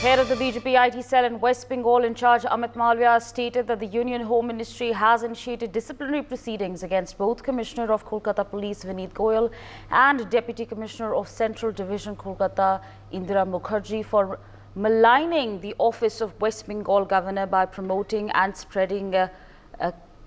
Head of the BJP IT cell in West Bengal in charge Amit Malviya stated that the Union Home Ministry has initiated disciplinary proceedings against both Commissioner of Kolkata Police Vineet Goyal and Deputy Commissioner of Central Division Kolkata Indira Mukherjee for maligning the office of West Bengal Governor by promoting and spreading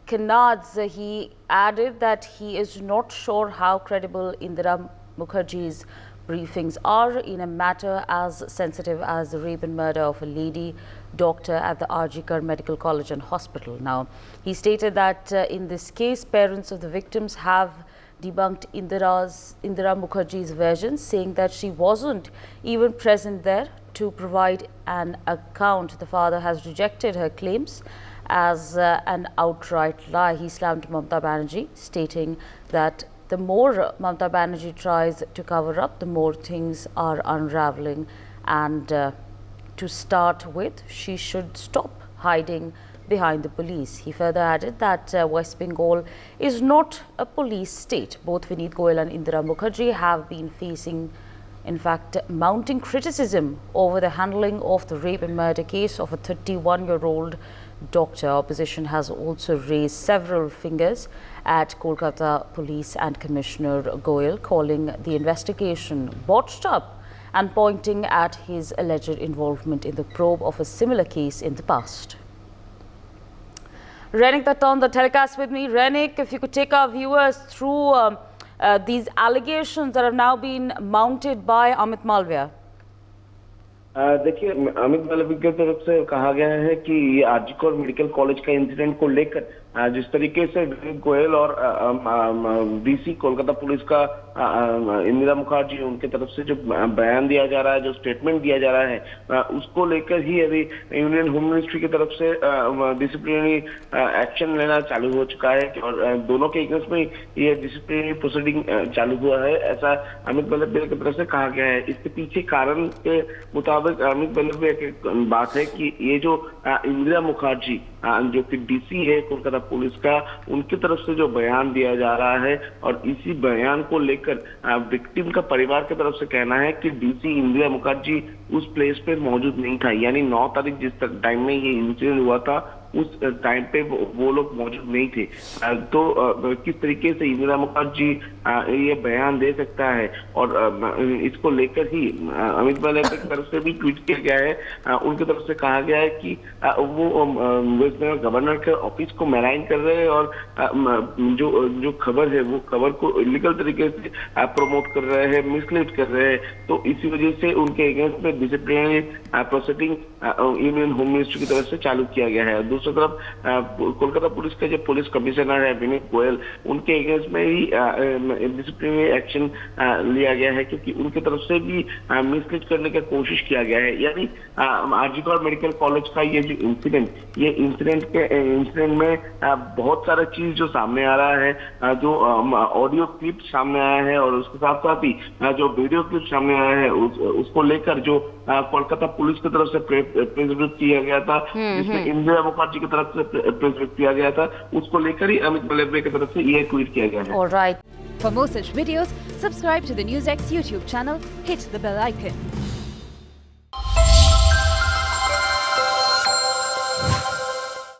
canards. He added that he is not sure how credible Indira Mukherjee's briefings are in a matter as sensitive as the rape and murder of a lady doctor at the RG Kar Medical College and Hospital. Now, he stated that in this case, parents of the victims have debunked Indira Mukherjee's version, saying that she wasn't even present there to provide an account. The father has rejected her claims as an outright lie. He slammed Mamata Banerjee, stating that the more Mamata Banerjee tries to cover up, the more things are unraveling. And to start with, she should stop hiding behind the police. He further added that West Bengal is not a police state. Both Vineet Goyal and Indira Mukherjee have been facing, in fact, mounting criticism over the handling of the rape and murder case of a 31-year-old doctor. Opposition has also raised several fingers at Kolkata Police and Commissioner Goyal, calling the investigation botched up and pointing at his alleged involvement in the probe of a similar case in the past. Renik Datta on the telecast with me. Renik, if you could take our viewers through these allegations that have now been mounted by Amit Malviya. देखिए, अमित मालवीय की तरफ से कहा गया है कि ये RG कर मेडिकल कॉलेज का इंसिडेंट को लेकर जिस तरीके से विनीत गोयल और डीसी कोलकाता पुलिस का इंदिरा मुखर्जी उनके तरफ से जो बयान दिया जा रहा है, जो स्टेटमेंट दिया जा रहा है, उसको लेकर ही अभी यूनियन होम मिनिस्ट्री की तरफ से डिसिप्लिनरी एक्शन लेना चालू हो चुका है और दोनों के अगेंस्ट में ये डिसिप्लिनरी प्रोसीडिंग चालू हुआ है, ऐसा अमित मालवीय की तरफ से कहा गया है। इसके पीछे कारण के मुताबिक अमित मालवीय की बात है कि ये जो इंदिरा मुखर्जी जो कि डीसी है कोलकाता पुलिस का, उनकी तरफ से जो बयान दिया जा रहा है और इसी बयान को लेकर विक्टिम का परिवार की तरफ से कहना है कि डीसी इंदिरा मुखर्जी उस प्लेस पे मौजूद नहीं था, यानी 9 तारीख जिस टाइम में ये इंसिडेंट हुआ था उस टाइम पे वो लोग मौजूद नहीं थे। तो किस तरीके से इंदिरा मुखर्जी ये बयान दे सकता है और इसको लेकर ही अमित मालवीय की तरफ से भी ट्वीट किया गया है। उनकी तरफ से कहा गया है कि वो वेस्ट बंगाल गवर्नर के ऑफिस को मैलाइन कर रहे हैं और जो खबर है वो खबर को इलीगल तरीके से प्रमोट कर रहे हैं, मिसलीड कर रहे हैं। तो इसी वजह से उनके अगेंस्ट में disciplinary proceeding union home ministry की तरफ से चालू किया गया है। दूसरी तरफ कोलकाता पुलिस के जो पुलिस कमिश्नर है विनीत गोयल, उनके अगेंस्ट में ही डिसिप्लिनरी एक्शन लिया गया है क्योंकि उनकी तरफ से भी मिसलीड करने की कोशिश किया गया है। यानी आरजी कर मेडिकल कॉलेज का ये जो इंसिडेंट में बहुत सारा चीज जो सामने आ रहा है, जो ऑडियो क्लिप सामने आया है और उसके साथ साथ ही जो वीडियो क्लिप सामने आया है उसको लेकर जो कोलकाता पुलिस की तरफ से प्रेस ब्रीफ किया गया था, जिसमें इंदिरा मुखर्जी की तरफ से प्रेस ब्रीफ किया गया था, उसको लेकर ही अमित मालवीय की तरफ से ये ट्वीट किया गया है। For more such videos, subscribe to the NewsX YouTube channel, hit the bell icon.